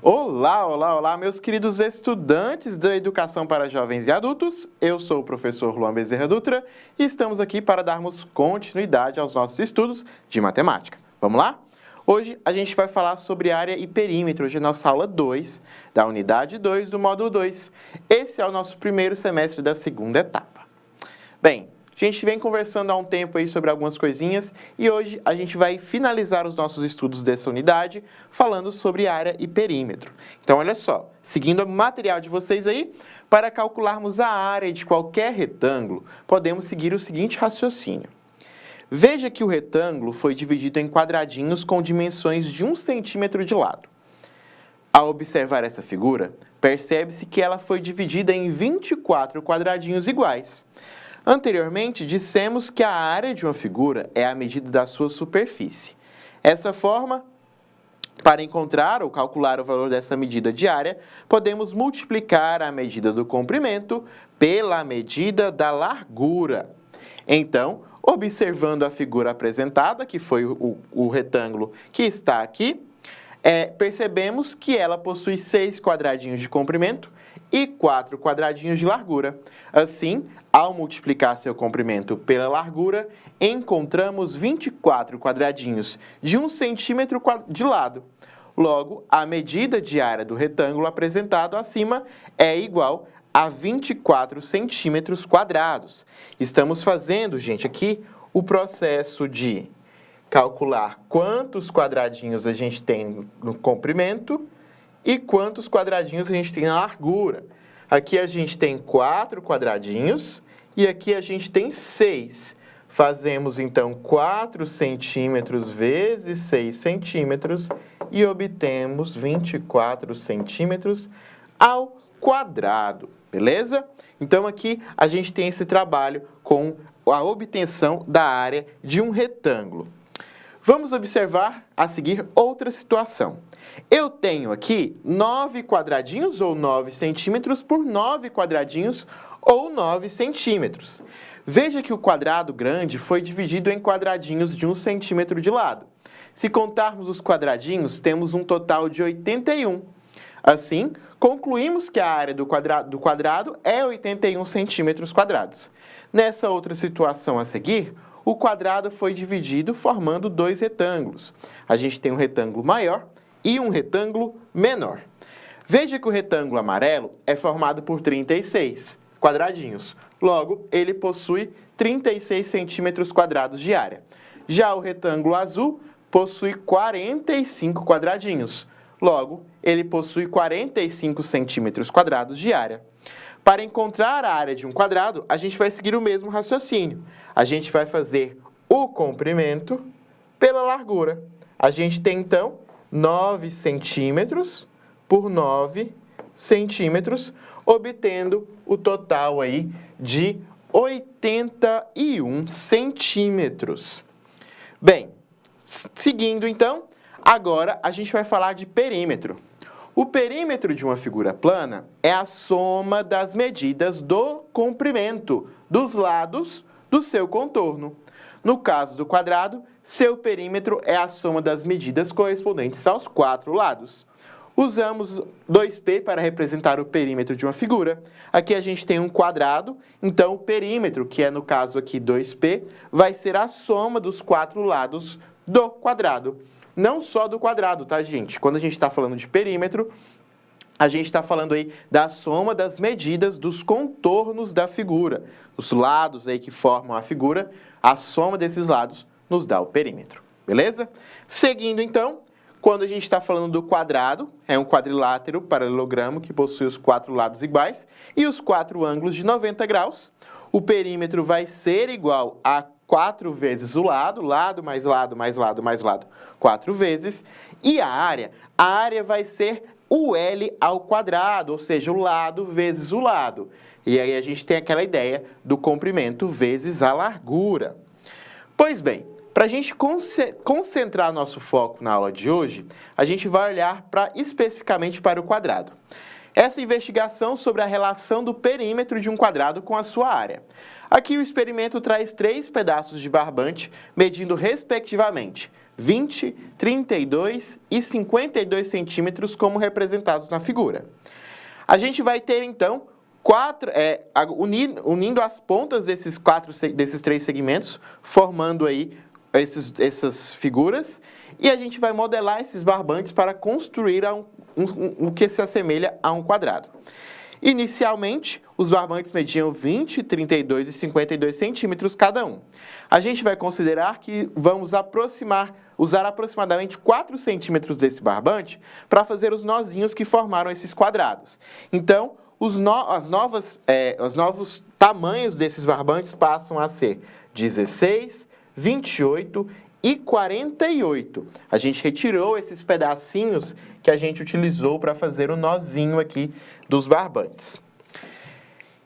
Olá, olá, olá, meus queridos estudantes da Educação para Jovens e Adultos. Eu sou o professor Luan Bezerra Dutra e estamos aqui para darmos continuidade aos nossos estudos de matemática. Vamos lá? Hoje a gente vai falar sobre área e perímetro, hoje é nossa aula 2, da unidade 2 do módulo 2. Esse é o nosso primeiro semestre da segunda etapa. Bem, a gente vem conversando há um tempo aí sobre algumas coisinhas e hoje a gente vai finalizar os nossos estudos dessa unidade falando sobre área e perímetro. Então, olha só, seguindo o material de vocês aí, para calcularmos a área de qualquer retângulo, podemos seguir o seguinte raciocínio. Veja que o retângulo foi dividido em quadradinhos com dimensões de 1 centímetro de lado. Ao observar essa figura, percebe-se que ela foi dividida em 24 quadradinhos iguais. Anteriormente, dissemos que a área de uma figura é a medida da sua superfície. Essa forma, para encontrar ou calcular o valor dessa medida de área, podemos multiplicar a medida do comprimento pela medida da largura. Então, observando a figura apresentada, que foi o retângulo que está aqui, percebemos que ela possui 6 quadradinhos de comprimento e 4 quadradinhos de largura. Assim, ao multiplicar seu comprimento pela largura, encontramos 24 quadradinhos de 1 centímetro de lado. Logo, a medida de área do retângulo apresentado acima é igual a 24 centímetros quadrados. Estamos fazendo, gente, aqui o processo de calcular quantos quadradinhos a gente tem no comprimento e quantos quadradinhos a gente tem na largura. Aqui a gente tem 4 quadradinhos e aqui a gente tem 6. Fazemos, então, 4 centímetros vezes 6 centímetros e obtemos 24 centímetros ao quadrado, beleza? Então, aqui a gente tem esse trabalho com a obtenção da área de um retângulo. Vamos observar a seguir outra situação. Eu tenho aqui 9 quadradinhos, ou 9 centímetros, por 9 quadradinhos, ou 9 centímetros. Veja que o quadrado grande foi dividido em quadradinhos de 1 centímetro de lado. Se contarmos os quadradinhos, temos um total de 81. Assim, concluímos que a área do quadrado é 81 centímetros quadrados. Nessa outra situação a seguir, o quadrado foi dividido formando 2 retângulos. A gente tem um retângulo maior e um retângulo menor. Veja que o retângulo amarelo é formado por 36 quadradinhos. Logo, ele possui 36 centímetros quadrados de área. Já o retângulo azul possui 45 quadradinhos. Logo, ele possui 45 centímetros quadrados de área. Para encontrar a área de um quadrado, a gente vai seguir o mesmo raciocínio. A gente vai fazer o comprimento pela largura. A gente tem, então, 9 centímetros por 9 centímetros, obtendo o total aí de 81 centímetros. Bem, seguindo, então, agora a gente vai falar de perímetro. O perímetro de uma figura plana é a soma das medidas do comprimento dos lados do seu contorno. No caso do quadrado, seu perímetro é a soma das medidas correspondentes aos 4 lados. Usamos 2π para representar o perímetro de uma figura. Aqui a gente tem um quadrado, então o perímetro, que é no caso aqui 2π, vai ser a soma dos 4 lados do quadrado. Não só do quadrado, tá, gente? Quando a gente está falando de perímetro, a gente está falando aí da soma das medidas dos contornos da figura. Os lados aí que formam a figura, a soma desses lados nos dá o perímetro, beleza? Seguindo, então, quando a gente está falando do quadrado, é um quadrilátero paralelogramo que possui os 4 lados iguais e os 4 ângulos de 90 graus. O perímetro vai ser igual a 4 vezes o lado, lado mais lado mais lado mais lado, 4 vezes. E a área vai ser o L ao quadrado, ou seja, o lado vezes o lado. E aí a gente tem aquela ideia do comprimento vezes a largura. Pois bem, para a gente concentrar nosso foco na aula de hoje, a gente vai olhar especificamente para o quadrado. Essa investigação sobre a relação do perímetro de um quadrado com a sua área. Aqui o experimento traz 3 pedaços de barbante, medindo respectivamente 20, 32 e 52 centímetros como representados na figura. A gente vai ter, então, unindo as pontas desses 3 segmentos, formando aí essas figuras, e a gente vai modelar esses barbantes para construir o que se assemelha a um quadrado. Inicialmente, os barbantes mediam 20, 32 e 52 centímetros cada um. A gente vai considerar que vamos usar aproximadamente 4 centímetros desse barbante para fazer os nozinhos que formaram esses quadrados. Então, os novos tamanhos desses barbantes passam a ser 16, 28 e 48. A gente retirou esses pedacinhos que a gente utilizou para fazer o nozinho aqui dos barbantes.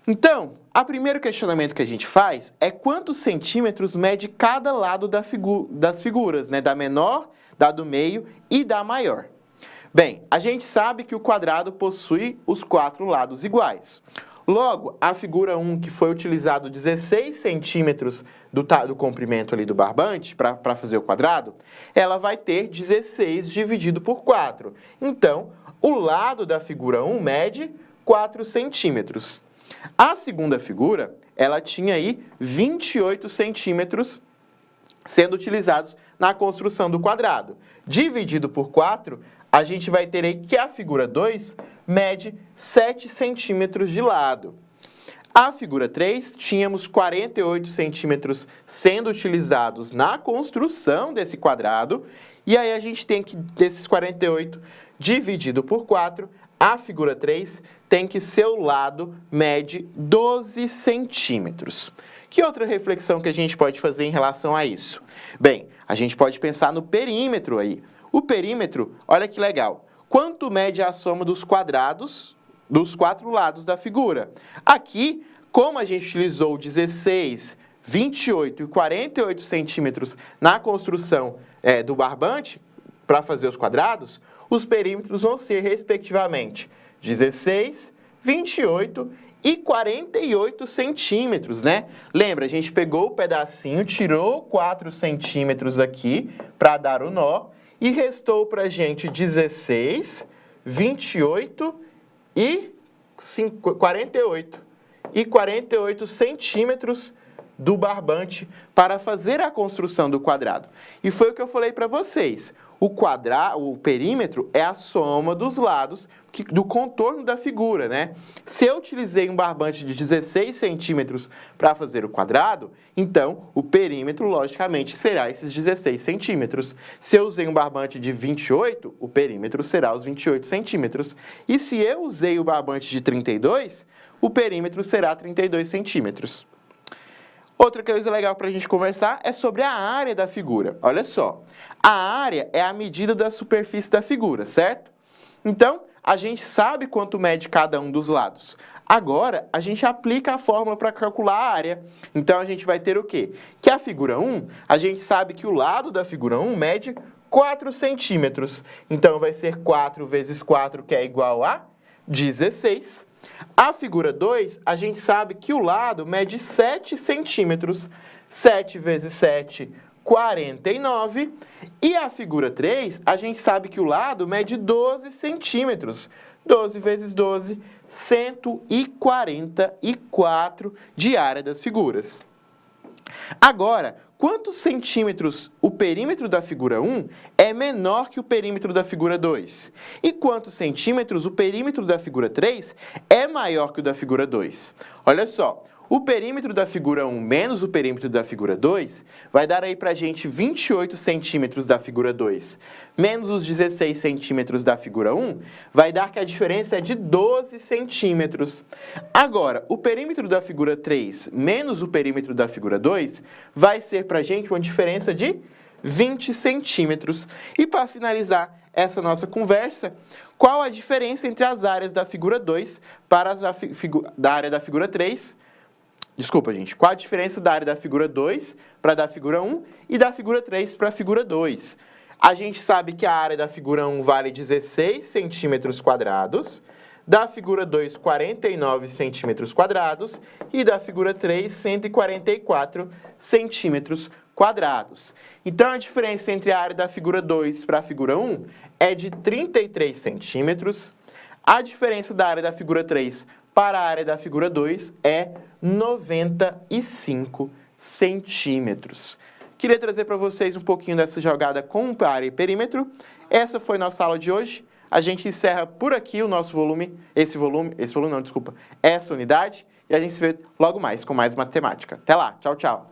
Então, o primeiro questionamento que a gente faz é quantos centímetros mede cada lado das figuras, né? Da menor, da do meio e da maior. Bem, a gente sabe que o quadrado possui os 4 lados iguais. Logo, a figura 1, que foi utilizado 16 centímetros do comprimento ali do barbante para fazer o quadrado, ela vai ter 16 dividido por 4. Então, o lado da figura 1 mede 4 centímetros. A segunda figura, ela tinha aí 28 centímetros sendo utilizados na construção do quadrado. Dividido por 4, a gente vai ter aí que a figura 2 mede 7 centímetros de lado. A figura 3, tínhamos 48 centímetros sendo utilizados na construção desse quadrado, e aí a gente tem que, desses 48 dividido por 4, a figura 3 tem que seu lado mede 12 centímetros. Que outra reflexão que a gente pode fazer em relação a isso? Bem, a gente pode pensar no perímetro aí. O perímetro, olha que legal. Quanto mede a soma dos quadrados dos 4 lados da figura? Aqui, como a gente utilizou 16, 28 e 48 centímetros na construção do barbante, para fazer os quadrados, os perímetros vão ser, respectivamente, 16, 28 e 48 centímetros, né? Lembra, a gente pegou o pedacinho, tirou 4 centímetros aqui para dar o nó e restou para a gente 16, 28 e 48. E 48 centímetros do barbante para fazer a construção do quadrado. E foi o que eu falei para vocês. O perímetro é a soma dos lados do contorno da figura, né? Se eu utilizei um barbante de 16 centímetros para fazer o quadrado, então o perímetro, logicamente, será esses 16 centímetros. Se eu usei um barbante de 28, o perímetro será os 28 centímetros. E se eu usei o barbante de 32, o perímetro será 32 centímetros. Outra coisa legal para a gente conversar é sobre a área da figura. Olha só, a área é a medida da superfície da figura, certo? Então, a gente sabe quanto mede cada um dos lados. Agora, a gente aplica a fórmula para calcular a área. Então, a gente vai ter o quê? Que a figura 1, a gente sabe que o lado da figura 1 mede 4 centímetros. Então, vai ser 4 vezes 4, que é igual a 16. A figura 2, a gente sabe que o lado mede 7 centímetros. 7 vezes 7, 49. E a figura 3, a gente sabe que o lado mede 12 centímetros. 12 vezes 12, 144 de área das figuras. Agora, quantos centímetros o perímetro da figura 1 é menor que o perímetro da figura 2? E quantos centímetros o perímetro da figura 3 é maior que o da figura 2? Olha só, o perímetro da figura 1 menos o perímetro da figura 2 vai dar aí pra gente 28 centímetros da figura 2 menos os 16 centímetros da figura 1, vai dar que a diferença é de 12 centímetros. Agora, o perímetro da figura 3 menos o perímetro da figura 2 vai ser pra gente uma diferença de 20 centímetros. E para finalizar essa nossa conversa, qual a diferença entre as áreas da figura 2 para da área da figura 3? Desculpa, gente. Qual a diferença da área da figura 2 para a da figura 1 e da figura 3 para a figura 2? A gente sabe que a área da figura 1 vale 16 centímetros quadrados, da figura 2, 49 centímetros quadrados e da figura 3, 144 centímetros quadrados. Então, a diferença entre a área da figura 2 para a figura 1 é de 33 centímetros. A diferença da área da figura 3 para a área da figura 2 é 95 centímetros. Queria trazer para vocês um pouquinho dessa jogada com área e perímetro. Essa foi nossa aula de hoje. A gente encerra por aqui o nosso essa unidade, e a gente se vê logo mais com mais matemática. Até lá, tchau, tchau!